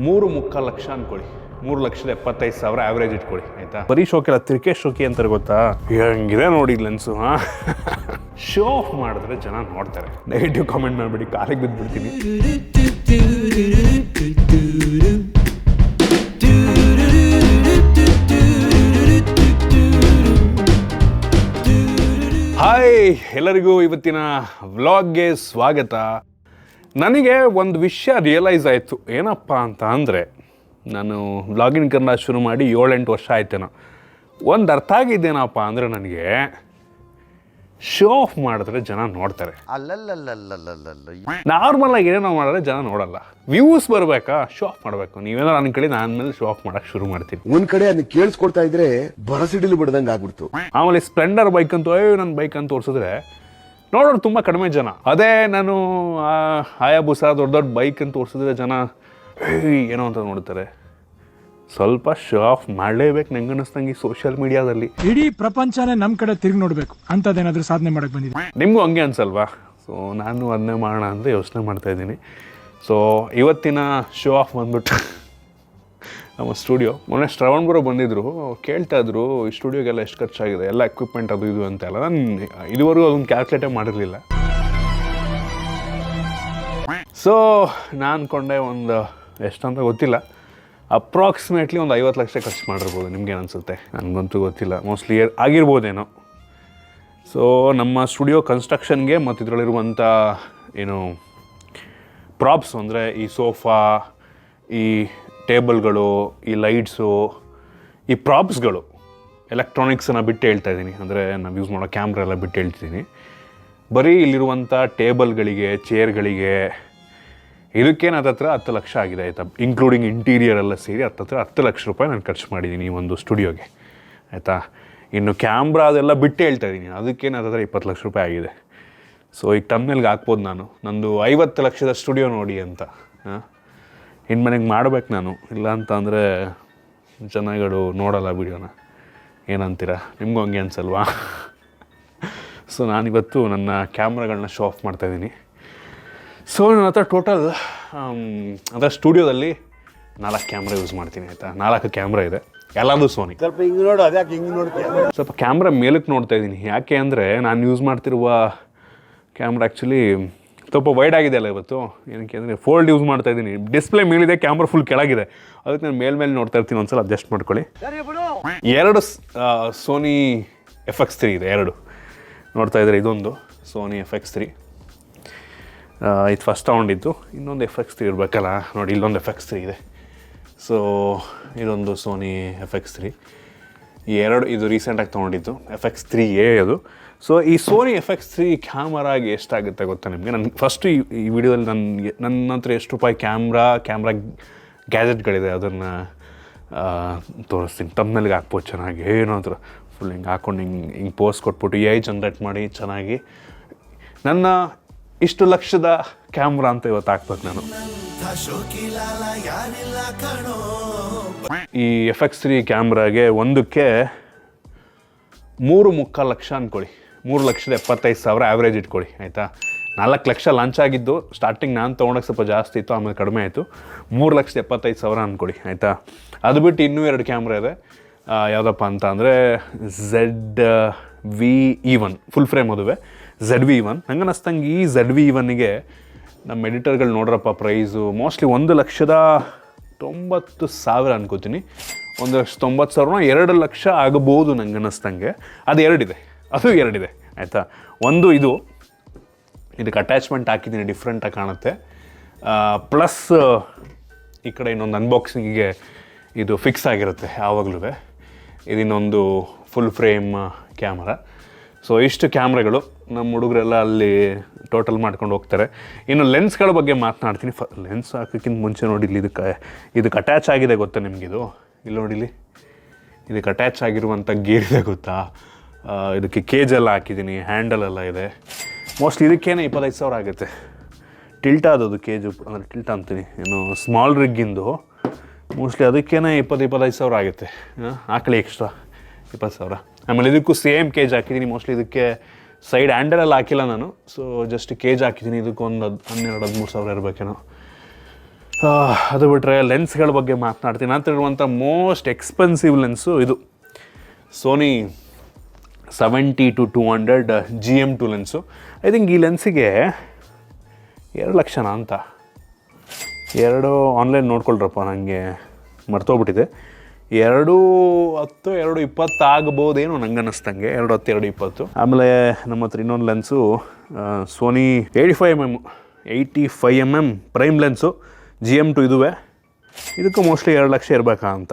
3.25 ಲಕ್ಷ ಅಂದ್ಕೊಳ್ಳಿ, 3,75,000 ಆವ್ರೇಜ್ ಇಟ್ಕೊಳ್ಳಿ ಆಯ್ತಾ. ಬರೀ ಶೋಕಿಲ್ಲ, ತಿರ್ಕೆ ಶೋಕಿ ಅಂತಾರೆ ಗೊತ್ತಾ, ಹೆಂಗಿದೆ ನೋಡಿ ಲೆನ್ಸು. ಶೋ ಆಫ್ ಮಾಡಿದ್ರೆ ಜನ ನೋಡ್ತಾರೆ. ನೆಗೆಟಿವ್ ಕಾಮೆಂಟ್ ಮಾಡಿಬಿಡಿ, ಕಾಲಿಗೆ ಬಿದ್ದುಬಿಡ್ತೀನಿ. ಹಾಯ್ ಎಲ್ಲರಿಗೂ, ಇವತ್ತಿನ ವ್ಲಾಗ್ಗೆ ಸ್ವಾಗತ. ನನಗೆ ಒಂದು ವಿಷಯ ರಿಯಲೈಸ್ ಆಯಿತು. ಏನಪ್ಪ ಅಂತ ಅಂದರೆ, ನಾನು ವ್ಲಾಗಿಂಗ್ ಕನ್ನಡ ಶುರು ಮಾಡಿ 7-8 ವರ್ಷ ಆಯ್ತೇನೋ. ಒಂದು ಅರ್ಥ ಆಗಿದ್ದೇನಪ್ಪ ಅಂದರೆ, ನನಗೆ ಶೋ ಆಫ್ ಮಾಡಿದ್ರೆ ಜನ ನೋಡ್ತಾರೆ. ನಾರ್ಮಲಾಗಿ ಏನೋ ಮಾಡಿದ್ರೆ ಜನ ನೋಡಲ್ಲ. ವ್ಯೂಸ್ ಬರಬೇಕಾ, ಶೋ ಆಫ್ ಮಾಡಬೇಕು. ನೀವೇನೋ ನನ್ನ ಕಡೆ ನಾನು ಮೇಲೆ ಶೋ ಆಫ್ ಮಾಡಕ್ಕೆ ಶುರು ಮಾಡ್ತೀನಿ. ಒಂದ್ ಕಡೆ ಅದನ್ನ ಕೇಳಿಸ್ಕೊಡ್ತಾ ಇದ್ರೆ ಬರಸಿಡಿಲು ಬಿಡ್ದಂಗೆ ಆಗ್ಬಿಡ್ತು. ಆಮೇಲೆ ಸ್ಪ್ಲೆಂಡರ್ ಬೈಕ್ ಅಂತೂ ನನ್ನ ಬೈಕ್ ಅಂತ ತೋರಿಸಿದ್ರೆ ನೋಡೋರು ತುಂಬ ಕಡಿಮೆ ಜನ. ಅದೇ ನಾನು ಹಾಯಾಬುಸ ದೊಡ್ಡ ದೊಡ್ಡ ಬೈಕ್ ಅಂತ ತೋರಿಸಿದ್ರೆ ಜನ ಏನೋ ಅಂತ ನೋಡ್ತಾರೆ. ಸ್ವಲ್ಪ ಶೋ ಆಫ್ ಮಾಡಲೇಬೇಕು ನಂಗೆ ಅನ್ನಿಸ್ತಂಗೆ. ಸೋಷಿಯಲ್ ಮೀಡಿಯಾದಲ್ಲಿ ಇಡೀ ಪ್ರಪಂಚನೇ ನಮ್ಮ ಕಡೆ ತಿರುಗಿ ನೋಡಬೇಕು ಅಂತದೇನಾದ್ರೂ ಸಾಧನೆ ಮಾಡಕ್ಕೆ ಬಂದಿದೆ. ನಿಮಗೂ ಹಂಗೆ ಅನ್ಸಲ್ವಾ? ಸೊ ನಾನು ಅದನ್ನೇ ಮಾಡೋಣ ಅಂತ ಯೋಚನೆ ಮಾಡ್ತಾ ಇದ್ದೀನಿ. ಸೊ ಇವತ್ತಿನ ಶೋ ಆಫ್ ಬಂದ್ಬಿಟ್ಟು ನಮ್ಮ ಸ್ಟುಡಿಯೋ. ಮೊನ್ನೆ ಶ್ರವಣ್ ಬರೋ ಬಂದಿದ್ರು, ಕೇಳ್ತಾ ಇದ್ರು ಈ ಸ್ಟುಡಿಯೋಗೆಲ್ಲ ಎಷ್ಟು ಖರ್ಚಾಗಿದೆ, ಎಲ್ಲ ಎಕ್ವಿಪ್ಮೆಂಟ್ ಅದು ಇದು ಅಂತೆಲ್ಲ. ನಾನು ಇದುವರೆಗೂ ಅದನ್ನು ಕ್ಯಾಲ್ಕುಲೇಟೇ ಮಾಡಿರಲಿಲ್ಲ. ಸೊ ನಾನು ಅಂದ್ಕೊಂಡೆ ಒಂದು ಎಷ್ಟಂತ ಗೊತ್ತಿಲ್ಲ, ಅಪ್ರಾಕ್ಸಿಮೇಟ್ಲಿ ಒಂದು 50 ಲಕ್ಷ ಖರ್ಚು ಮಾಡಿರ್ಬೋದು. ನಿಮ್ಗೇನು ಅನಿಸುತ್ತೆ? ನನಗಂತೂ ಗೊತ್ತಿಲ್ಲ, ಮೋಸ್ಟ್ಲಿ ಆಗಿರ್ಬೋದೇನೋ. ಸೊ ನಮ್ಮ ಸ್ಟುಡಿಯೋ ಕನ್ಸ್ಟ್ರಕ್ಷನ್ಗೆ ಮತ್ತು ಇದರಲ್ಲಿರುವಂಥ ಏನು ಪ್ರಾಪ್ಸ್ ಅಂದರೆ ಈ ಸೋಫಾ, ಈ ಟೇಬಲ್ಗಳು, ಈ ಲೈಟ್ಸು, ಈ ಪ್ರಾಪ್ಸ್ಗಳು, ಎಲೆಕ್ಟ್ರಾನಿಕ್ಸನ್ನು ಬಿಟ್ಟು ಹೇಳ್ತಾ ಇದ್ದೀನಿ. ಅಂದರೆ ನಾವು ಯೂಸ್ ಮಾಡೋ ಕ್ಯಾಮ್ರಾ ಎಲ್ಲ ಬಿಟ್ಟು ಹೇಳ್ತಿದ್ದೀನಿ. ಬರೀ ಇಲ್ಲಿರುವಂಥ ಟೇಬಲ್ಗಳಿಗೆ, ಚೇರ್ಗಳಿಗೆ, ಇದಕ್ಕೇನು ಹತ್ತತ್ರ 10 ಲಕ್ಷ ಆಗಿದೆ ಆಯಿತಾ. ಇನ್ಕ್ಲೂಡಿಂಗ್ ಇಂಟೀರಿಯರ್ ಎಲ್ಲ ಸೇರಿ ಹತ್ತತ್ರ 10 ಲಕ್ಷ ರೂಪಾಯಿ ನಾನು ಖರ್ಚು ಮಾಡಿದ್ದೀನಿ ಈ ಒಂದು ಸ್ಟುಡಿಯೋಗೆ ಆಯಿತಾ. ಇನ್ನು ಕ್ಯಾಮ್ರಾ ಅದೆಲ್ಲ ಬಿಟ್ಟು ಹೇಳ್ತಾ ಇದ್ದೀನಿ, ಅದಕ್ಕೇನು ಹತ್ತತ್ರ 20 ಲಕ್ಷ ರೂಪಾಯಿ ಆಗಿದೆ. ಸೊ ಈಗ ತಮ್ಮನೇಲಿಗೆ ಹಾಕ್ಬೋದು ನಾನು, ನಂದು 50 ಲಕ್ಷದ ಸ್ಟುಡಿಯೋ ನೋಡಿ ಅಂತ. ಇನ್ನು ಮನೆಗೆ ಮಾಡ್ಬೇಕು ನಾನು, ಇಲ್ಲ ಅಂತ ಅಂದರೆ ಜನಗಳು ನೋಡಲ್ಲ ವಿಡಿಯೋನ. ಏನಂತೀರ? ನಿಮಗೂ ಹಂಗೆ ಅನ್ಸಲ್ವಾ? ಸೊ ನಾನಿವತ್ತು ನನ್ನ ಕ್ಯಾಮ್ರಾಗಳನ್ನ ಶೋ ಆಫ್ ಮಾಡ್ತಾಯಿದ್ದೀನಿ. ಸೊ ನನ್ನ ಹತ್ರ ಟೋಟಲ್ ಅದರ ಸ್ಟುಡಿಯೋದಲ್ಲಿ 4 ಕ್ಯಾಮ್ರಾ ಯೂಸ್ ಮಾಡ್ತೀನಿ ಆಯಿತಾ. 4 ಕ್ಯಾಮ್ರಾ ಇದೆ, ಎಲ್ಲದೂ ಸೋನಿ. ಸ್ವಲ್ಪ ಹಿಂಗೆ ನೋಡು, ಅದ್ಯಾಕೆ ಹಿಂಗೆ ನೋಡ್ತೀಯ? ಸ್ವಲ್ಪ ಕ್ಯಾಮ್ರಾ ಮೇಲಕ್ಕೆ ನೋಡ್ತಾ ಇದ್ದೀನಿ. ಯಾಕೆ ಅಂದರೆ ನಾನು ಯೂಸ್ ಮಾಡ್ತಿರುವ ಕ್ಯಾಮ್ರಾ ಆ್ಯಕ್ಚುಲಿ ಸ್ವಲ್ಪ ವೈಡ್ ಆಗಿದೆ ಅಲ್ಲ ಇವತ್ತು. ಏನಕ್ಕೆ ಅಂದರೆ ಫೋಲ್ಡ್ ಯೂಸ್ ಮಾಡ್ತಾ ಇದ್ದೀನಿ. ಡಿಸ್ಪ್ಲೇ ಮೇಲಿದೆ, ಕ್ಯಾಮ್ರಾ ಫುಲ್ ಕೆಳಗಿದೆ. ಅದಕ್ಕೆ ನಾನು ಮೇಲೆ ನೋಡ್ತಾ ಇರ್ತೀನಿ. ಒಂದ್ಸಲ ಅಡ್ಜಸ್ಟ್ ಮಾಡ್ಕೊಳ್ಳಿ. 2 ಸೋನಿ FX3 ಇದೆ, 2 ನೋಡ್ತಾ ಇದ್ದಾರೆ. ಇದೊಂದು ಸೋನಿ FX3, ಇದು ಫಸ್ಟ್ ತೊಗೊಂಡಿದ್ದು. ಇನ್ನೊಂದು FX3 ಇರಬೇಕಲ್ಲ ನೋಡಿ, ಇಲ್ಲೊಂದು FX3 ಇದೆ. ಸೊ ಇದೊಂದು ಸೋನಿ FX3, ಇದು ರೀಸೆಂಟಾಗಿ ತೊಗೊಂಡಿದ್ದು FX3A ಅದು. ಸೊ ಈ ಸೋನಿ FX3 ಕ್ಯಾಮರಾಗೆ ಎಷ್ಟಾಗುತ್ತೆ ಗೊತ್ತಾ ನಿಮಗೆ? ನಾನು ಫಸ್ಟು ಈ ವಿಡಿಯೋದಲ್ಲಿ ನನ್ನ ಹತ್ರ ಎಷ್ಟು ರೂಪಾಯಿ ಕ್ಯಾಮ್ರಾ ಗ್ಯಾಜೆಟ್ಗಳಿದೆ ಅದನ್ನು ತೋರಿಸ್ತೀನಿ. ತಮ್ಮನೆಲ್ಗೆ ಹಾಕ್ಬೋದು ಚೆನ್ನಾಗಿ. ಏನೋ ಹತ್ರ ಫುಲ್ ಹಿಂಗೆ ಹಾಕ್ಕೊಂಡು ಹಿಂಗೆ ಪೋಸ್ಟ್ ಕೊಟ್ಬಿಟ್ಟು AI ಜನ್ರೇಟ್ ಮಾಡಿ ಚೆನ್ನಾಗಿ ನನ್ನ ಇಷ್ಟು ಲಕ್ಷದ ಕ್ಯಾಮ್ರಾ ಅಂತ ಇವತ್ತು ಹಾಕ್ಬೇಕು ನಾನು. ಈ FX3 ಕ್ಯಾಮ್ರಾಗೆ ಒಂದಕ್ಕೆ 3.25 ಲಕ್ಷ ಅಂದ್ಕೊಳ್ಳಿ, 3,75,000 ಆವ್ರೇಜ್ ಇಟ್ಕೊಳ್ಳಿ ಆಯಿತಾ. 4 ಲಕ್ಷ ಲಾಂಚ್ ಆಗಿದ್ದು. ಸ್ಟಾರ್ಟಿಂಗ್ ನಾನು ತೊಗೊಂಡೋಗಿ ಸ್ವಲ್ಪ ಜಾಸ್ತಿ ಇತ್ತು, ಆಮೇಲೆ ಕಡಿಮೆ ಆಯಿತು. 3,75,000 ಅಂದ್ಕೊಳ್ಳಿ ಆಯಿತಾ. ಅದು ಬಿಟ್ಟು ಇನ್ನೂ 2 ಕ್ಯಾಮ್ರಾ ಇದೆ. ಯಾವುದಪ್ಪ ಅಂತ ಅಂದರೆ ZV-E1 ಫುಲ್ ಫ್ರೇಮ್ ಅದುವೆ. ZV-E1 ನಂಗೆ ಅನ್ನಿಸ್ತಂಗೆ ಈ ZV-E1ಗೆ ನಮ್ಮ ಎಡಿಟರ್ಗಳು ನೋಡ್ರಪ್ಪ ಪ್ರೈಸು ಮೋಸ್ಟ್ಲಿ 1,90,000 ಅನ್ಕೋತೀನಿ. 1,90,000 2 ಲಕ್ಷ ಆಗಬಹುದು ನಂಗೆ ಅನ್ನಿಸ್ತಂಗೆ. ಅದು 2 ಇದೆ ಆಯಿತಾ. ಒಂದು ಇದಕ್ಕೆ ಅಟ್ಯಾಚ್ಮೆಂಟ್ ಹಾಕಿದ್ದೀನಿ, ಡಿಫ್ರೆಂಟಾಗಿ ಕಾಣುತ್ತೆ. ಪ್ಲಸ್ ಈ ಕಡೆ ಇನ್ನೊಂದು ಅನ್ಬಾಕ್ಸಿಂಗಿಗೆ ಇದು ಫಿಕ್ಸ್ ಆಗಿರುತ್ತೆ ಯಾವಾಗಲೂ. ಇದಿನ್ನೊಂದು ಫುಲ್ ಫ್ರೇಮ್ ಕ್ಯಾಮ್ರಾ. ಸೊ ಇಷ್ಟು ಕ್ಯಾಮ್ರಾಗಳು ನಮ್ಮ ಹುಡುಗರೆಲ್ಲ ಅಲ್ಲಿ ಟೋಟಲ್ ಮಾಡ್ಕೊಂಡು ಹೋಗ್ತಾರೆ. ಇನ್ನು ಲೆನ್ಸ್ಗಳ ಬಗ್ಗೆ ಮಾತನಾಡ್ತೀನಿ. ಲೆನ್ಸ್ ಹಾಕೋಕ್ಕಿಂತ ಮುಂಚೆ ನೋಡಿ, ಇಲ್ಲಿ ಇದಕ್ಕೆ ಅಟ್ಯಾಚ್ ಆಗಿದೆ ಗೊತ್ತಾ ನಿಮಗಿದು? ಇಲ್ಲಿ ನೋಡಿಲಿ, ಇದಕ್ಕೆ ಅಟ್ಯಾಚ್ ಆಗಿರುವಂಥ ಗೇರ್ ಇದೆ ಗೊತ್ತಾ? ಇದಕ್ಕೆ ಕೇಜೆಲ್ಲ ಹಾಕಿದ್ದೀನಿ, ಹ್ಯಾಂಡಲೆಲ್ಲ ಇದೆ. ಮೋಸ್ಟ್ಲಿ ಇದಕ್ಕೇನೆ 25,000 ಆಗುತ್ತೆ. ಟಿಲ್ಟಾ ಅದು ಕೇಜು, ಅಂದರೆ ಟಿಲ್ಟಾ ಅಂತೀನಿ, ಏನು ಸ್ಮಾಲ್ ರಿಗ್ಗಿಂದು. ಮೋಸ್ಟ್ಲಿ ಅದಕ್ಕೇನೆ 20,000-25,000 ಆಗುತ್ತೆ. ಹಾಕಲಿ ಎಕ್ಸ್ಟ್ರಾ 20,000. ಆಮೇಲೆ ಇದಕ್ಕೂ ಸೇಮ್ ಕೇಜ್ ಹಾಕಿದ್ದೀನಿ. ಮೋಸ್ಟ್ಲಿ ಇದಕ್ಕೆ ಸೈಡ್ ಹ್ಯಾಂಡಲೆಲ್ಲ ಹಾಕಿಲ್ಲ ನಾನು. ಸೊ ಜಸ್ಟ್ ಕೇಜ್ ಹಾಕಿದ್ದೀನಿ. ಇದಕ್ಕೊಂದು 12-13 ಸಾವಿರ ಇರಬೇಕೇನೋ. ಅದು ಬಿಟ್ಟರೆ ಲೆನ್ಸ್ಗಳ ಬಗ್ಗೆ ಮಾತನಾಡ್ತೀನಿ. ನಂತರ ಇರುವಂಥ ಮೋಸ್ಟ್ ಎಕ್ಸ್ಪೆನ್ಸಿವ್ ಲೆನ್ಸು ಇದು Sony 70-200 GM2 lens. I think ಈ ಲೆನ್ಸಿಗೆ 2 ಲಕ್ಷನ ಅಂತ. ಆನ್ಲೈನ್ ನೋಡ್ಕೊಳ್ರಪ್ಪ, ನನಗೆ ಮರ್ತೋಗ್ಬಿಟ್ಟಿದೆ. 210 220 ಆಗ್ಬೋದೇನೋ ನಂಗೆ ಅನ್ನಿಸ್ತಂಗೆ, 210 220. ಆಮೇಲೆ ನಮ್ಮ ಹತ್ರ ಇನ್ನೊಂದು lens Sony 85mm prime lens GM2 ಇದುವೆ. ಇದಕ್ಕೂ ಮೋಸ್ಟ್ಲಿ 2 ಲಕ್ಷ ಇರಬೇಕಾ ಅಂತ.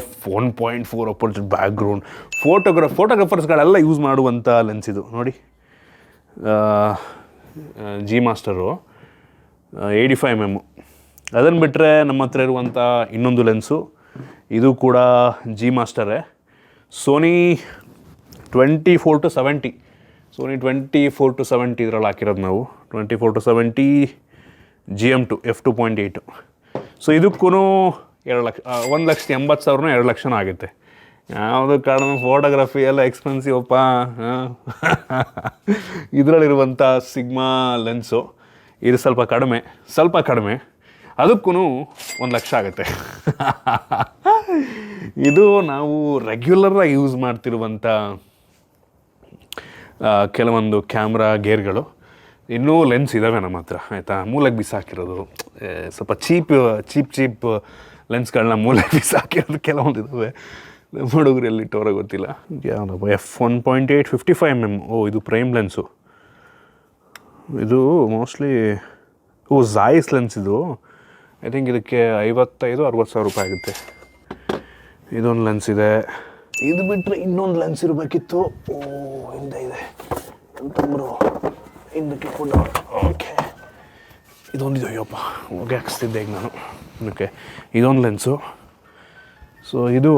f1.4 ಅಪರ್ಚರ್ ಬ್ಯಾಕ್ಗ್ರೌಂಡ್ ಫೋಟೋಗ್ರಫರ್ಸ್ಗಳೆಲ್ಲ ಯೂಸ್ ಮಾಡುವಂಥ ಲೆನ್ಸ್ ಇದು ನೋಡಿ. G master 85mm. ಅದನ್ನು ಬಿಟ್ಟರೆ ನಮ್ಮ ಹತ್ರ ಇರುವಂಥ ಇನ್ನೊಂದು ಲೆನ್ಸು ಇದು ಕೂಡ ಜಿ ಮಾಸ್ಟರೇ, ಸೋನಿ 24-70. ಸೋನಿ 24-70 ಇದರಲ್ಲಿ ಹಾಕಿರೋದು ನಾವು. 24-70 GM2 f2.8. ಸೊ ಇದಕ್ಕೂ 2 ಲಕ್ಷ, 1,80,000 2 ಲಕ್ಷನೂ ಆಗುತ್ತೆ. ಯಾವುದು ಕಾರಣ ಫೋಟೋಗ್ರಫಿ ಎಲ್ಲ ಎಕ್ಸ್ಪೆನ್ಸಿವ್ ಅಪ್ಪ. ಇದರಲ್ಲಿರುವಂಥ ಸಿಗ್ಮಾ ಲೆನ್ಸು ಇದು ಸ್ವಲ್ಪ ಕಡಿಮೆ, ಅದಕ್ಕೂ 1 ಲಕ್ಷ ಆಗುತ್ತೆ. ಇದು ನಾವು ರೆಗ್ಯುಲರಾಗಿ ಯೂಸ್ ಮಾಡ್ತಿರುವಂಥ ಕೆಲವೊಂದು ಕ್ಯಾಮ್ರಾ ಗೇರ್ಗಳು. ಇನ್ನೂ ಲೆನ್ಸ್ ಇದ್ದಾವೆ ನಮ್ಮ ಹತ್ರ, ಆಯಿತಾ. ಮೂಲಕ್ಕೆ ಬಿಸಾಕಿರೋದು ಸ್ವಲ್ಪ ಚೀಪ್ ಲೆನ್ಸ್ಗಳನ್ನ ಮೂಲಕ್ಕೆ ಬಿಸಾಕಿರೋದು ಕೆಲವೊಂದು ಇದ್ದಾವೆ. ಹುಡುಗರು ಎಲ್ಲಿಟ್ಟವ್ರೆ ಗೊತ್ತಿಲ್ಲ. ಯಾವುದಪ್ಪ f1.8 55mm. ಇದು ಪ್ರೈಮ್ ಲೆನ್ಸು. ಇದು ಮೋಸ್ಟ್ಲಿ ಝಾಯಿಸ್ ಲೆನ್ಸ್ ಇದು. ಐ ಥಿಂಕ್ ಇದಕ್ಕೆ 55,000-60,000 ರೂಪಾಯಿ ಆಗುತ್ತೆ. ಇದೊಂದು ಲೆನ್ಸ್ ಇದೆ. ಇದು ಬಿಟ್ಟರೆ ಇನ್ನೊಂದು ಲೆನ್ಸ್ ಇರಬೇಕಿತ್ತು. ಹಿಂದೆ ಇದೆ ಅಂತಂದ್ರು, ಹಿಂದಕ್ಕೆ ಕೂಡ. ಓಕೆ, ಇದೊಂದಿದೆ. ಅಯ್ಯಪ್ಪ, ಹೋಗಿ ಹಾಕ್ಸ್ತಿದ್ದೆ ಈಗ ನಾನು. ಓಕೆ, ಇದೊಂದು ಲೆನ್ಸು. ಸೊ ಇದು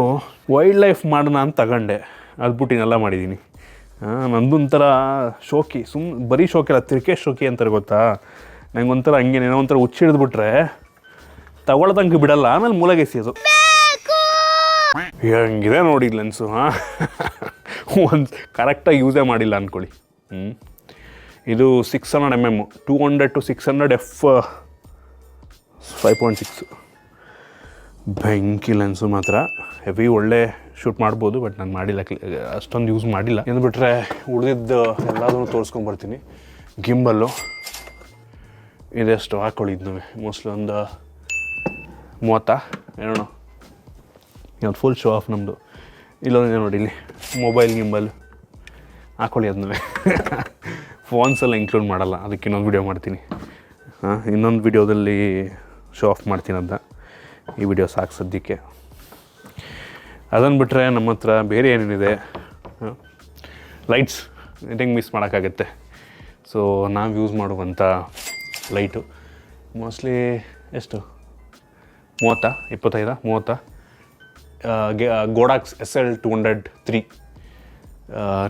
ವೈಲ್ಡ್ ಲೈಫ್ ಮಾಡೋಣ ಅಂತ ತಗೊಂಡೆ, ಅದು ಬಿಟ್ಟಿನೆಲ್ಲ ಮಾಡಿದ್ದೀನಿ. ನಂದೊಂಥರ ಶೋಕಿ, ಬರೀ ಶೋಕಿ ಅಲ್ಲ, ತಿರ್ಕೆ ಶೋಕಿ ಅಂತಾರೆ ಗೊತ್ತಾ. ನಂಗೆ ಒಂಥರ ಹಂಗೇನೇನೋ ಒಂಥರ ಹುಚ್ಚಿಡಿದ್ಬಿಟ್ರೆ ತಗೊಳ್ದಂಗೆ ಬಿಡಲ್ಲ, ಆಮೇಲೆ ಮೂಲೆಗೆ ಎಸೆಯೋದು. ಹೆಂಗಿದೆ ನೋಡಿ ಲೆನ್ಸು. ಒಂದು ಕರೆಕ್ಟಾಗಿ ಯೂಸೇ ಮಾಡಿಲ್ಲ ಅಂದ್ಕೊಳ್ಳಿ. ಇದು 600mm 200-600 f5.6. ಬೆಂಕಿ ಲೆನ್ಸು ಮಾತ್ರ ಹೆವಿ, ಒಳ್ಳೆ ಶೂಟ್ ಮಾಡ್ಬೋದು. ಬಟ್ ನಾನು ಮಾಡಿಲ್ಲ, ಅಷ್ಟೊಂದು ಯೂಸ್ ಮಾಡಿಲ್ಲ. ಎಂದುಬಿಟ್ರೆ ಉಳಿದಿದ್ದು ಎಲ್ಲದೂ ತೋರಿಸ್ಕೊಂಬರ್ತೀನಿ. ಗಿಂಬಲ್ಲು ಇದೆಷ್ಟು ಹಾಕ್ಕೊಳ್ಳಿದ್ದು ನಾವು ಮೋಸ್ಟ್ಲಿ ಒಂದು 30 ಏನೋ. ಇವತ್ತು ಫುಲ್ ಶೋ ಆಫ್ ನಮ್ಮದು. ಇಲ್ಲೊಂದಿದೆ ನೋಡಿ, ಇಲ್ಲಿ ಮೊಬೈಲ್ ಗಿಂಬಲ್ ಹಾಕ್ಕೊಳ್ಳಿ. ಅದನ್ನ ಫೋನ್ಸೆಲ್ಲ ಇನ್ಕ್ಲೂಡ್ ಮಾಡಲ್ಲ, ಅದಕ್ಕೆ ಇನ್ನೊಂದು ವೀಡಿಯೋ ಮಾಡ್ತೀನಿ. ಇನ್ನೊಂದು ವೀಡಿಯೋದಲ್ಲಿ ಶೋ ಆಫ್ ಮಾಡ್ತೀನಿ ಅದನ್ನ. ಈ ವಿಡಿಯೋ ಸಾಕು ಸದ್ಯಕ್ಕೆ. ಅದನ್ನು ಬಿಟ್ಟರೆ ನಮ್ಮ ಹತ್ರ ಬೇರೆ ಏನೇನಿದೆ, ಲೈಟ್ಸ್ ಹೆಂಗೆ ಮಿಸ್ ಮಾಡೋಕ್ಕಾಗತ್ತೆ. ಸೊ ನಾವು ಯೂಸ್ ಮಾಡುವಂಥ ಲೈಟು ಮೋಸ್ಟ್ಲಿ ಎಷ್ಟು 30 ಗೋಡಾಕ್ಸ್ SL203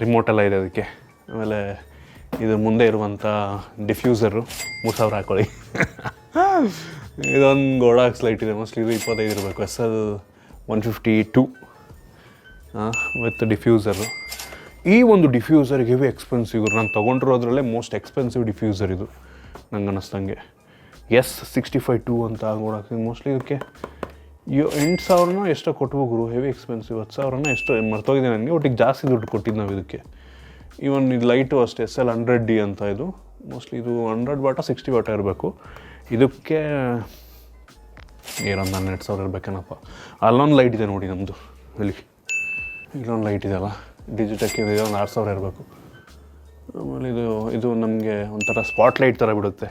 ರಿಮೋಟೆಲ್ಲ ಇದೆ ಅದಕ್ಕೆ. ಆಮೇಲೆ ಇದು ಮುಂದೆ ಇರುವಂಥ ಡಿಫ್ಯೂಸರು 3,000 ಹಾಕ್ಕೊಳ್ಳಿ. ಇದೊಂದು ಗೋಡಾಕ್ಸ್ ಲೈಟ್ ಇದೆ, ಮೋಸ್ಟ್ಲಿ ಇದು 25 ಇರಬೇಕು. SL152 with ಡಿಫ್ಯೂಸರು. ಈ ಒಂದು ಡಿಫ್ಯೂಸರ್ ಹೆವಿ ಎಕ್ಸ್ಪೆನ್ಸಿವ್. ನಾನು ತೊಗೊಂಡಿರೋದ್ರಲ್ಲೇ ಮೋಸ್ಟ್ ಎಕ್ಸ್ಪೆನ್ಸಿವ್ ಡಿಫ್ಯೂಸರ್ ಇದು ನಂಗೆ ಅನ್ನಿಸ್ದಂಗೆ. S65-2 ಅಂತ ಗೋಡಾಕ್ಸ್. ಮೋಸ್ಟ್ಲಿ ಇದಕ್ಕೆ 8,000 ಎಷ್ಟೋ ಕೊಟ್ಬೋಗ್ರು. Heavy expensive. 10,000 ಎಷ್ಟೋ ಮರ್ತೋಗಿದೆ ನನಗೆ. ಒಟ್ಟಿಗೆ ಜಾಸ್ತಿ ದುಡ್ಡು ಕೊಟ್ಟಿದ್ದು ನಾವು ಇದಕ್ಕೆ. ಈವನ್ ಇದು ಲೈಟು ಅಷ್ಟೇ, SL100D ಅಂತ. ಇದು ಮೋಸ್ಟ್ಲಿ ಇದು 100 ವಾಟ 60 ವಾಟ ಇರಬೇಕು. ಇದಕ್ಕೆ ಏನೊಂದು 12,000 ಇರಬೇಕೇನಪ್ಪ. ಅಲ್ಲೊಂದು ಲೈಟ್ ಇದೆ ನೋಡಿ ನಮ್ಮದು, ಇಲ್ಲಿ ಇಲ್ಲೊಂದು ಲೈಟ್ ಇದೆಯಲ್ಲ ಡಿಜಿಟಕ್ಕೆ, ಇದೆ ಒಂದು 6,000 ಇರಬೇಕು. ಆಮೇಲೆ ಇದು ನಮಗೆ ಒಂಥರ ಸ್ಪಾಟ್ ಲೈಟ್ ಥರ ಬಿಡುತ್ತೆ,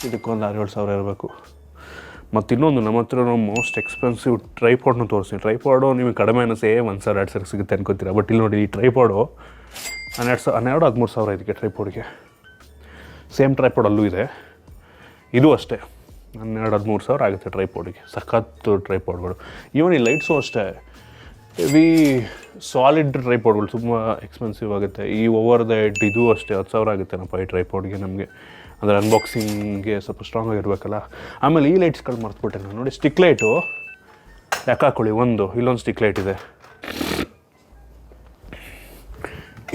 ಇದಕ್ಕೊಂದು 6,000-7,000 ಇರಬೇಕು. ಮತ್ತು ಇನ್ನೊಂದು ನಮ್ಮ ಹತ್ರ ಮೋಸ್ಟ್ ಎಕ್ಸ್ಪೆನ್ಸಿವ್ ಟ್ರೈಪಾಡ್ನು ತೋರಿಸ್ತೀನಿ. ಟ್ರೈಪಾಡು ನಿಮಗೆ ಕಡಿಮೆ ಅನ್ನಿಸೇ 1,000-2,000 ಸಿಗುತ್ತೆ ಅನ್ಕೋತೀರಾ. ಬಟ್ ಇಲ್ಲಿ ನೋಡಿ, ಈ ಟ್ರೈಪಾಡು 12,000-13,000 ಇದಕ್ಕೆ ಟ್ರೈಪಾಡ್ಗೆ. ಸೇಮ್ ಟ್ರೈಪಾಡ್ ಅಲ್ಲೂ ಇದೆ, ಇದು ಅಷ್ಟೇ 12,000-13,000 ಆಗುತ್ತೆ ಟ್ರೈಪಾಡ್ಗೆ. ಸಖತ್ತು ಟ್ರೈಪಾಡ್ಗಳು. ಈವನ್ ಈ ಲೈಟ್ಸು ಅಷ್ಟೇ ಹೆವಿ ಸಾಲಿಡ್ ಟ್ರೈಪಾಡ್ಗಳು, ತುಂಬ ಎಕ್ಸ್ಪೆನ್ಸಿವ್ ಆಗುತ್ತೆ. ಈ ಓವರ್ ದ ಹೆಡ್ ಇದು ಅಷ್ಟೇ 10,000 ಆಗುತ್ತೇನಪ್ಪ ಈ ಟ್ರೈಪಾಡ್ಗೆ ನಮಗೆ. ಅಂದರೆ ಅನ್ಬಾಕ್ಸಿಂಗ್ಗೆ ಸ್ವಲ್ಪ ಸ್ಟ್ರಾಂಗ್ ಆಗಿರಬೇಕಲ್ಲ. ಆಮೇಲೆ ಈ ಲೈಟ್ಸ್ಗಳು ಮರ್ತುಬಿಟ್ಟೆ ನಾನು ನೋಡಿ. ಸ್ಟಿಕ್ ಲೈಟು ಯಾಕೆ ಹಾಕ್ಕೊಳ್ಳಿ. ಇಲ್ಲೊಂದು ಸ್ಟಿಕ್ ಲೈಟ್ ಇದೆ,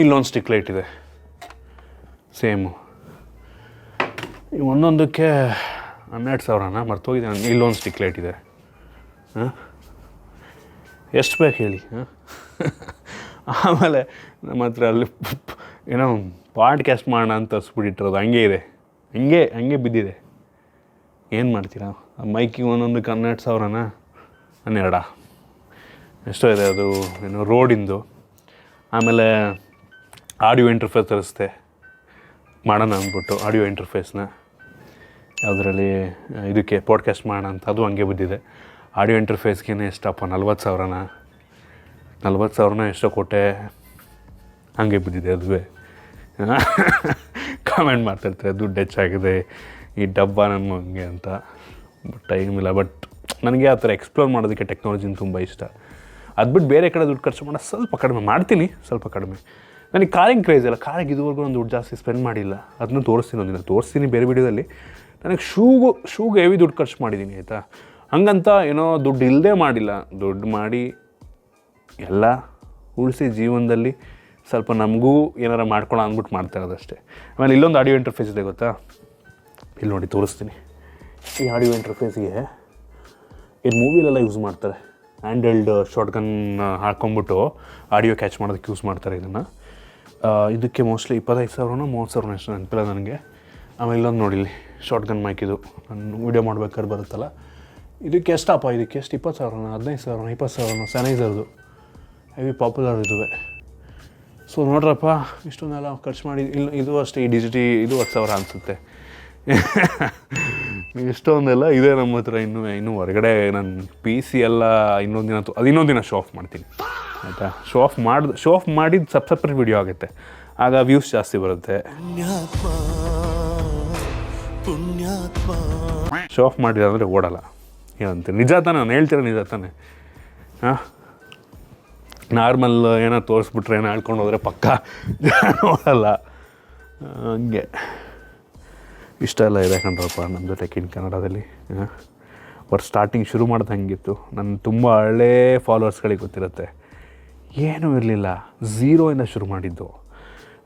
ಇಲ್ಲೊಂದು ಸ್ಟಿಕ್ ಲೈಟ್ ಇದೆ ಸೇಮು. ಒಂದೊಂದಕ್ಕೆ 12,000ನಾ ಮರ್ತೋಗಿದೆ ನಾನು. ಇಲ್ಲೊಂದು ಸ್ಟಿಕ್ ಲೈಟ್ ಇದೆ. ಹಾಂ, ಎಷ್ಟು ಬೇಕು ಹೇಳಿ? ಹಾಂ. ಆಮೇಲೆ ನಮ್ಮ ಹತ್ರ ಅಲ್ಲಿ ಏನೋ ಪಾಡ್ಕ್ಯಾಸ್ಟ್ ಮಾಡೋಣ ಅಂತ ತರಿಸ್ಬಿಟ್ಟಿಟ್ಟಿರೋದು ಹಂಗೆ ಇದೆ, ಹಂಗೆ ಬಿದ್ದಿದೆ. ಏನು ಮಾಡ್ತೀರಾ? ಮೈಕಿಗೆ ಒಂದೊಂದಕ್ಕೆ 12,000ನಾ? 12 ಎಷ್ಟೋ ಇದೆ ಅದು, ಏನೋ ರೋಡಿಂದು. ಆಮೇಲೆ ಆಡಿಯೋ ಇಂಟರ್ಫೇಸ್ ತರಿಸ್ದೆ ಮಾಡೋಣ ಅಂದ್ಬಿಟ್ಟು, ಆಡಿಯೋ ಇಂಟರ್ಫೇಸ್ನ ಯಾವುದರಲ್ಲಿ ಇದಕ್ಕೆ ಪಾಡ್ಕ್ಯಾಸ್ಟ್ ಮಾಡೋಣ ಅಂತ, ಅದು ಹಂಗೆ ಬಿದ್ದಿದೆ. ಆಡಿಯೋ ಇಂಟರ್ಫೇಸ್ಗೆ ಎಷ್ಟಪ್ಪ 40,000ನಾ? 40,000 ಎಷ್ಟೋ ಕೊಟ್ಟೆ, ಹಂಗೆ ಬಿದ್ದಿದೆ ಅದುವೇ. ಕಾಮೆಂಟ್ ಮಾಡ್ತಾಯಿರ್ತಾರೆ ದುಡ್ಡು ಹೆಚ್ಚಾಗಿದೆ ಈ ಡಬ್ಬ ನನ್ನ ಹಂಗೆ ಅಂತ. ಬಟ್ ಟೈಮ್ ಇಲ್ಲ. ಬಟ್ ನನಗೆ ಆ ಥರ ಎಕ್ಸ್ಪ್ಲೋರ್ ಮಾಡೋದಕ್ಕೆ ಟೆಕ್ನಾಲಜಿನ ತುಂಬ ಇಷ್ಟ. ಅದು ಬಿಟ್ಟು ಬೇರೆ ಕಡೆ ದುಡ್ಡು ಖರ್ಚು ಮಾಡೋದು ಸ್ವಲ್ಪ ಕಡಿಮೆ ಮಾಡ್ತೀನಿ, ಸ್ವಲ್ಪ ಕಡಿಮೆ. ನನಗೆ ಕಾರಿಂಗ್ ಕ್ರೇಜ್ ಇಲ್ಲ, ಕಾರಿಗೆ ಇದುವರೆಗೂ ಒಂದು ದುಡ್ಡು ಜಾಸ್ತಿ ಸ್ಪೆಂಡ್ ಮಾಡಿಲ್ಲ. ಅದನ್ನು ತೋರಿಸ್ತೀನಿ ಬೇರೆ ವಿಡಿಯೋದಲ್ಲಿ. ನನಗೆ ಶೂಗೆ ಹೆವಿ ದುಡ್ಡು ಖರ್ಚು ಮಾಡಿದ್ದೀನಿ ಆಯಿತಾ. ಹಂಗಂತ ಏನೋ ದುಡ್ಡು ಇಲ್ಲದೆ ಮಾಡಿಲ್ಲ, ದುಡ್ಡು ಮಾಡಿ ಎಲ್ಲ ಉಳಿಸಿ ಜೀವನದಲ್ಲಿ ಸ್ವಲ್ಪ ನಮಗೂ ಏನಾರ ಮಾಡ್ಕೊಳ್ಳೋ ಅಂದ್ಬಿಟ್ಟು ಮಾಡ್ತಾ ಇರೋದಷ್ಟೇ. ಆಮೇಲೆ ಇಲ್ಲೊಂದು ಆಡಿಯೋ ಇಂಟರ್ಫೇಸ್ ಇದೆ ಗೊತ್ತಾ, ಇಲ್ಲಿ ನೋಡಿ ತೋರಿಸ್ತೀನಿ. ಈ ಆಡಿಯೋ ಇಂಟರ್ಫೇಸ್ಗೆ ಇದು ಮೂವಿಲೆಲ್ಲ ಯೂಸ್ ಮಾಡ್ತಾರೆ. ಹ್ಯಾಂಡಲ್ಡ್ ಶಾರ್ಟ್ಗನ್ ಹಾಕ್ಕೊಂಬಿಟ್ಟು ಆಡಿಯೋ ಕ್ಯಾಚ್ ಮಾಡೋದಕ್ಕೆ ಯೂಸ್ ಮಾಡ್ತಾರೆ ಇದನ್ನು. ಇದಕ್ಕೆ ಮೋಸ್ಟ್ಲಿ 25,000 30,000 ಎಷ್ಟು ನೆನಪಿಲ್ಲ ನನಗೆ. ಆಮೇಲೆ ಇಲ್ಲೊಂದು ನೋಡಿಲ್ಲಿ ಶಾರ್ಟ್ಗನ್ ಮೈಕ್, ಇದು ನಾನು ವೀಡಿಯೋ ಮಾಡ್ಬೇಕಾದ್ರೆ ಬರುತ್ತಲ್ಲ, ಇದಕ್ಕೆ ಎಷ್ಟಪ್ಪ? ಇದಕ್ಕೆ ಎಷ್ಟು 20,000 15,000 20,000 ಸ್ಯಾನೈಸರ್ದು ಹೆವಿ ಪಾಪ್ಯುಲರ್ ಇದುವೆ. ಸೊ ನೋಡ್ರಪ್ಪ, ಇಷ್ಟೊಂದೆಲ್ಲ ಖರ್ಚು ಮಾಡಿ. ಇದು ಅಷ್ಟೇ, ಈ ಇದು 10,000 ಅನಿಸುತ್ತೆ. ಇಷ್ಟೊಂದೆಲ್ಲ ಇದೆ ನಮ್ಮ ಹತ್ರ. ಇನ್ನೂ ಹೊರಗಡೆ ನನ್ನ PC ಎಲ್ಲ ಇನ್ನೊಂದು ದಿನ ಶೋ ಆಫ್ ಮಾಡ್ತೀನಿ ಆಯಿತಾ. ಶೋ ಆಫ್ ಮಾಡಿದ್ದು ಸಪ್ರೇಟ್ ವಿಡಿಯೋ ಆಗುತ್ತೆ, ಆಗ ವ್ಯೂಸ್ ಜಾಸ್ತಿ ಬರುತ್ತೆ. ಶೋ ಆಫ್ ಮಾಡಿಲ್ಲ ಅಂದರೆ ಓಡಲ್ಲ. ಏನಂತೀರಿ? ನಿಜ ತಾನೆ ನಾನು ಹೇಳ್ತೀರ, ನಿಜ ತಾನೆ? ಹಾಂ, ನಾರ್ಮಲ್ ಏನೋ ತೋರಿಸ್ಬಿಟ್ರೆ ಏನೋ ಹೇಳ್ಕೊಂಡು ಹೋದರೆ ಪಕ್ಕ ನೋಡಲ್ಲ. ಹಂಗೆ ಇಷ್ಟೆಲ್ಲ ಇದೆ ಕಣ್ರಪ್ಪ ನಮ್ಮದು ಟೆಕ್ ಇನ್ ಕನ್ನಡದಲ್ಲಿ. ಬಟ್ ಸ್ಟಾರ್ಟಿಂಗ್ ಶುರು ಮಾಡೋದು ಹಂಗಿತ್ತು. ನನ್ನ ತುಂಬ ಹಳೇ ಫಾಲೋವರ್ಸ್ಗಳಿಗೆ ಗೊತ್ತಿರುತ್ತೆ, ಏನೂ ಇರಲಿಲ್ಲ, 0 ಶುರು ಮಾಡಿದ್ದು.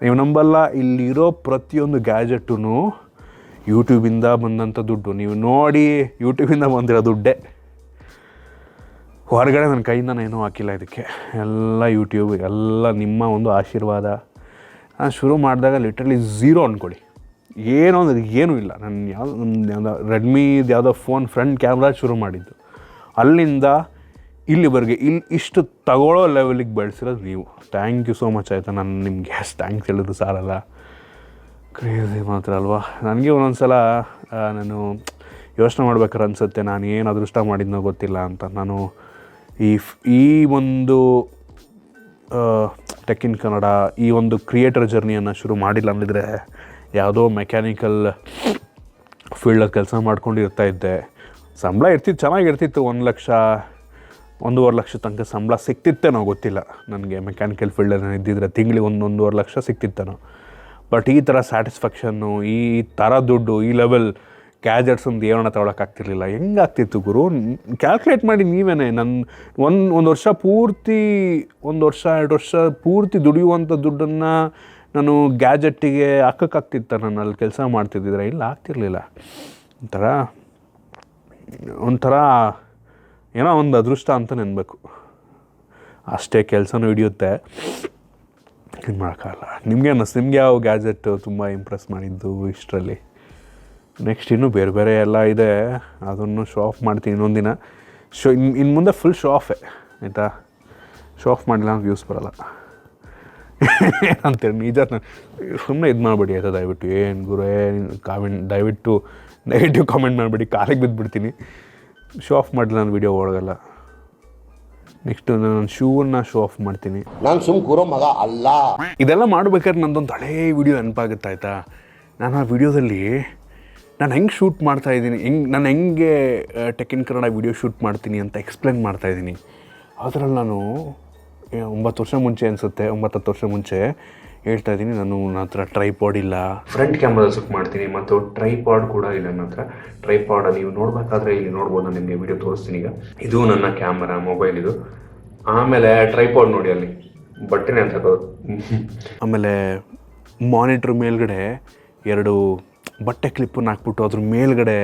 ನೀವು ನಂಬಲ್ಲ, ಇಲ್ಲಿರೋ ಪ್ರತಿಯೊಂದು ಗ್ಯಾಜೆಟೂ ಯೂಟ್ಯೂಬಿಂದ ಬಂದಂಥ ದುಡ್ಡು. ನೀವು ನೋಡಿ, ಯೂಟ್ಯೂಬಿಂದ ಬಂದಿರೋ ದುಡ್ಡೇ, ಹೊರಗಡೆ ನನ್ನ ಕೈಯಿಂದ ಏನೂ ಹಾಕಿಲ್ಲ ಇದಕ್ಕೆ. ಎಲ್ಲ ಯೂಟ್ಯೂಬ್, ಎಲ್ಲ ನಿಮ್ಮ ಒಂದು ಆಶೀರ್ವಾದ. ನಾನು ಶುರು ಮಾಡಿದಾಗ ಲಿಟ್ರಲಿ 0 ಅಂದ್ಕೊಳ್ಳಿ. ಏನೋ ಅಂದರೆ ಏನೂ ಇಲ್ಲ. ನಾನು ಯಾವುದೋ ರೆಡ್ಮಿದು ಯಾವುದೋ ಫೋನ್ ಫ್ರಂಟ್ ಕ್ಯಾಮ್ರಾ ಶುರು ಮಾಡಿದ್ದು. ಅಲ್ಲಿಂದ ಇಲ್ಲಿವರೆಗೆ ಇಷ್ಟು ತಗೊಳ್ಳೋ ಲೆವೆಲಿಗೆ ಬೆಳೆಸಿರೋದು ನೀವು. ಥ್ಯಾಂಕ್ ಯು ಸೋ ಮಚ್ ಆಯಿತಾ. ನಾನು ನಿಮಗೆ ಎಷ್ಟು ಥ್ಯಾಂಕ್ಸ್ ಹೇಳಿದ್ರು ಸಾರಲ್ಲ. ಕ್ರೇಜಿ ಮಾತ್ರ ಅಲ್ವಾ. ನನಗೆ ಒಂದೊಂದು ಸಲ ನಾನು ಯೋಚನೆ ಮಾಡ್ಬೇಕಾದ್ರೆ ಅನಿಸುತ್ತೆ, ನಾನು ಏನು ಅದೃಷ್ಟ ಮಾಡಿದ್ನೋ ಗೊತ್ತಿಲ್ಲ ಅಂತ. ನಾನು ಈ ಒಂದು ಟೆಕ್ ಇನ್ ಕನ್ನಡ, ಈ ಒಂದು ಕ್ರಿಯೇಟರ್ ಜರ್ನಿಯನ್ನು ಶುರು ಮಾಡಿಲ್ಲ ಅಂದಿದ್ರೆ ಯಾವುದೋ ಮೆಕ್ಯಾನಿಕಲ್ ಫೀಲ್ಡಲ್ಲಿ ಕೆಲಸ ಮಾಡ್ಕೊಂಡು ಇದ್ದೆ. ಸಂಬಳ ಇರ್ತಿತ್ತು, ಚೆನ್ನಾಗಿರ್ತಿತ್ತು. 1 ಲಕ್ಷ 1.5 ಲಕ್ಷ ತನಕ ಸಂಬಳ ಸಿಕ್ತಿತ್ತೇನೋ ಗೊತ್ತಿಲ್ಲ ನನಗೆ. ಮೆಕ್ಯಾನಿಕಲ್ ಫೀಲ್ಡಲ್ಲಿ ಇದ್ದಿದ್ರೆ ತಿಂಗಳಿಗೆ 1.5 ಲಕ್ಷ ಸಿಕ್ತಿತ್ತೇನೋ. ಬಟ್ ಈ ಥರ ಸ್ಯಾಟಿಸ್ಫ್ಯಾಕ್ಷನ್ನು, ಈ ಥರ ದುಡ್ಡು, ಈ ಲೆವೆಲ್ ಗ್ಯಾಜೆಟ್ಸ್ ಒಂದು ಏನೋ ತೊಗೊಳಕ್ಕಾಗ್ತಿರ್ಲಿಲ್ಲ. ಹೆಂಗಾಗ್ತಿತ್ತು ಗುರು? ಕ್ಯಾಲ್ಕುಲೇಟ್ ಮಾಡಿ ನೀವೇ. ನನ್ನ ಒಂದು ವರ್ಷ ಪೂರ್ತಿ, 1 ವರ್ಷ 2 ವರ್ಷ ಪೂರ್ತಿ ದುಡಿಯುವಂಥ ದುಡ್ಡನ್ನು ನಾನು ಗ್ಯಾಜೆಟ್ಟಿಗೆ ಹಾಕೋಕ್ಕಾಗ್ತಿತ್ತ? ನಾನು ಅಲ್ಲಿ ಕೆಲಸ ಮಾಡ್ತಿದ್ದಿದ್ರೆ ಇಲ್ಲ, ಆಗ್ತಿರ್ಲಿಲ್ಲ. ಒಂಥರ ಏನೋ ಒಂದು ಅದೃಷ್ಟ ಅಂತ ನೆನಬೇಕು. ಅಷ್ಟೇ ಕೆಲಸನೂ ಹಿಡಿಯುತ್ತೆ, ಏನು ಮಾಡೋಕ್ಕಾಗಲ್ಲ. ನಿಮಗೆ ಯಾವ ಗ್ಯಾಜೆಟ್ ತುಂಬ ಇಂಪ್ರೆಸ್ ಮಾಡಿದ್ದು ಇಷ್ಟರಲ್ಲಿ? ನೆಕ್ಸ್ಟ್ ಇನ್ನೂ ಬೇರೆ ಎಲ್ಲ ಇದೆ, ಅದನ್ನು ಶೋ ಆಫ್ ಮಾಡ್ತೀನಿ ಇನ್ನೊಂದು ದಿನ. ಇನ್ನು ಮುಂದೆ ಫುಲ್ ಶೋ ಆಫೇ ಆಯಿತಾ. ಶೋ ಆಫ್ ಮಾಡಿಲ್ಲ ಅಂತ ವ್ಯೂಸ್ ಬರೋಲ್ಲ ಅಂತೇಳಿ ನಿಜ. ಸುಮ್ಮನೆ ಇದು ಮಾಡಬೇಡಿ ಆಯಿತಾ ದಯವಿಟ್ಟು. ಏನು ಗುರು ದಯವಿಟ್ಟು ನೆಗೆಟಿವ್ ಕಾಮೆಂಟ್ ಮಾಡಬೇಡಿ, ಕಾಲಿಗೆ ಬಿದ್ದುಬಿಡ್ತೀನಿ. ಶೋ ಆಫ್ ಮಾಡಿಲ್ಲ ನಾನು ವೀಡಿಯೋ ಓಡೋಗಲ್ಲ. ನೆಕ್ಸ್ಟ್ ನಾನು ಶೂವನ್ನು ಶೋ ಆಫ್ ಮಾಡ್ತೀನಿ. ನಾನು ಸುಮ್ ಕೂರೋ ಮಗ ಅಲ್ಲ. ಇದೆಲ್ಲ ಮಾಡ್ಬೇಕಾದ್ರೆ ನಂದೊಂದು ಹಳೇ ವಿಡಿಯೋ ನೆನಪಾಗುತ್ತೆ ಆಯಿತಾ. ನಾನು ಆ ವಿಡಿಯೋದಲ್ಲಿ ನಾನು ಹೆಂಗೆ ಶೂಟ್ ಮಾಡ್ತಾಯಿದ್ದೀನಿ, ನಾನು ಹೆಂಗೆ tech in Kannada video shoot ಮಾಡ್ತೀನಿ ಅಂತ ಎಕ್ಸ್ಪ್ಲೇನ್ ಮಾಡ್ತಾಯಿದ್ದೀನಿ. ಅದರಲ್ಲಿ ನಾನು 9 ವರ್ಷ ಮುಂಚೆ ಅನಿಸುತ್ತೆ, 9-10 ವರ್ಷ ಮುಂಚೆ ಹೇಳ್ತಾಯಿದ್ದೀನಿ, ನನ್ನ ಹತ್ರ ಟ್ರೈಪಾಡ್ ಇಲ್ಲ, ಫ್ರಂಟ್ ಕ್ಯಾಮ್ರಾದಲ್ಲಿ ಶೂಟ್ ಮಾಡ್ತೀನಿ, ಮತ್ತು ಟ್ರೈಪಾಡ್ ಕೂಡ ಇಲ್ಲ ನನ್ನ ಹತ್ರ. ಟ್ರೈಪಾಡ್ ನೀವು ನೋಡಬೇಕಾದ್ರೆ ಇಲ್ಲಿ ನೋಡ್ಬೋದು, ನಾನು ನಿಮಗೆ ವಿಡಿಯೋ ತೋರಿಸ್ತೀನಿ ಈಗ. ಇದು ನನ್ನ ಕ್ಯಾಮ್ರಾ, ಮೊಬೈಲ್ ಇದು. ಆಮೇಲೆ ಟ್ರೈಪಾಡ್ ನೋಡಿ ಅಲ್ಲಿ ಬಟ್ಟೆನೇ ಅಂತ ಹಾಕೋದು. ಆಮೇಲೆ ಮಾನಿಟ್ರ್ ಮೇಲ್ಗಡೆ 2 ಬಟ್ಟೆ ಕ್ಲಿಪ್ಪನ್ನು ಹಾಕ್ಬಿಟ್ಟು ಅದ್ರ ಮೇಲ್ಗಡೆ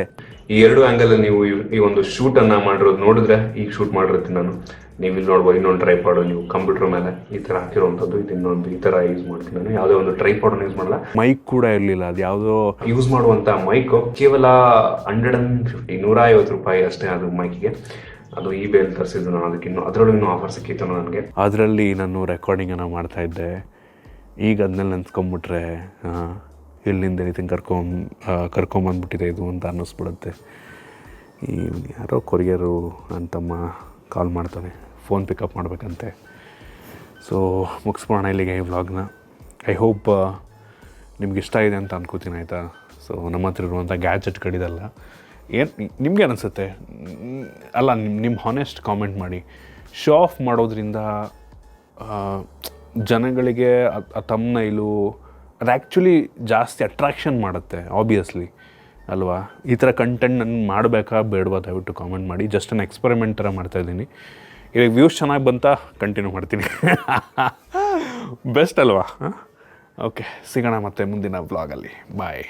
ಈ 2 ಆ್ಯಂಗಲಲ್ಲಿ ನೀವು ಈ ಒಂದು ಶೂಟನ್ನು ಮಾಡಿರೋದು ನೋಡಿದ್ರೆ, ಈಗ ಶೂಟ್ ಮಾಡಿರ್ತೀನಿ ನಾನು, ನೀವು ಇಲ್ಲಿ ನೋಡ್ಬೋದು ಇನ್ನೊಂದು ಟ್ರೈಪಾಡು ನೀವು ಕಂಪ್ಯೂಟರ್ ಮೇಲೆ ಈ ಥರ ಹಾಕಿರುವಂಥದ್ದು, ಇದು ಇನ್ನೊಂದು ಈ ಥರ ಯೂಸ್ ಮಾಡ್ತೀನಿ ನಾನು. ಯಾವುದೇ ಒಂದು ಟ್ರೈಪಾಡನ್ನು ಯೂಸ್ ಮಾಡಲ್ಲ. ಮೈಕ್ ಕೂಡ ಇರಲಿಲ್ಲ, ಅದು ಯಾವುದೋ ಯೂಸ್ ಮಾಡುವಂಥ ಮೈಕು ಕೇವಲ 150 ರೂಪಾಯಿ ಅಷ್ಟೇ ಅದು ಮೈಕಿಗೆ. ಅದು ಈ ಬೇಲ್ ತರಿಸಿದ್ದು ನಾನು, ಅದಕ್ಕಿನ್ನೂ ಅದರೊಳಗೆ ಇನ್ನೂ ಆಫರ್ ಸಿಕ್ಕಿತ್ತು ನನಗೆ. ಅದರಲ್ಲಿ ನಾನು ರೆಕಾರ್ಡಿಂಗನ್ನು ಮಾಡ್ತಾಯಿದ್ದೆ. ಈಗ ಅದನ್ನೆಲ್ಲ ನೆನ್ಸ್ಕೊಂಬಿಟ್ರೆ ಇಲ್ಲಿಂದ ಎನಿಥಿಂಗ್ ಕರ್ಕೊಂಬಂದ್ಬಿಟ್ಟಿದೆ ಇದು ಅಂತ ಅನ್ನಿಸ್ಬಿಡುತ್ತೆ. ಈ ಯಾರೋ ಕೊರಿಯರು ಅಂತಮ್ಮ ಕಾಲ್ ಮಾಡ್ತಾನೆ, ಫೋನ್ ಪಿಕಪ್ ಮಾಡಬೇಕಂತೆ. ಸೊ ಮುಗಿಸ್ಬೋಣ ಇಲ್ಲಿಗೆ ಈ ವ್ಲಾಗ್ನ. ಐ ಹೋಪ್ ನಿಮ್ಗೆ ಇಷ್ಟ ಇದೆ ಅಂತ ಅನ್ಕೋತೀನಿ, ಆಯಿತಾ. ಸೊ ನಮ್ಮ ಹತ್ರ ಇರುವಂಥ ಗ್ಯಾಜೆಟ್ಗಳಿದಲ್ಲ. ಏನು ನಿಮಗೆ ಅನಿಸುತ್ತೆ? ಅಲ್ಲ, ನಿಮ್ಮ ಹಾನೆಸ್ಟ್ ಕಾಮೆಂಟ್ ಮಾಡಿ. ಶೋ ಆಫ್ ಮಾಡೋದ್ರಿಂದ ಜನಗಳಿಗೆ ತಮ್ನೈಲು ಅದು ಆ್ಯಕ್ಚುಲಿ ಜಾಸ್ತಿ ಅಟ್ರಾಕ್ಷನ್ ಮಾಡುತ್ತೆ, ಆಬ್ವಿಯಸ್ಲಿ ಅಲ್ವಾ. ಈ ಥರ ಕಂಟೆಂಟ್ ನಾನು ಮಾಡಬೇಕಾ ಬೇಡವಾ ದಯವಿಟ್ಟು ಕಾಮೆಂಟ್ ಮಾಡಿ. ಜಸ್ಟ್ ಒಂದು ಎಕ್ಸ್ಪೆರಿಮೆಂಟ್ ಥರ ಮಾಡ್ತಾಯಿದ್ದೀನಿ. ಇವಾಗ ವ್ಯೂಸ್ ಚೆನ್ನಾಗಿ ಬಂತಾ ಕಂಟಿನ್ಯೂ ಮಾಡ್ತೀನಿ. ಬೆಸ್ಟ್ ಅಲ್ವಾ? ಓಕೆ, ಸಿಗೋಣ ಮತ್ತೆ ಮುಂದಿನ ವ್ಲಾಗಲ್ಲಿ. ಬಾಯ್.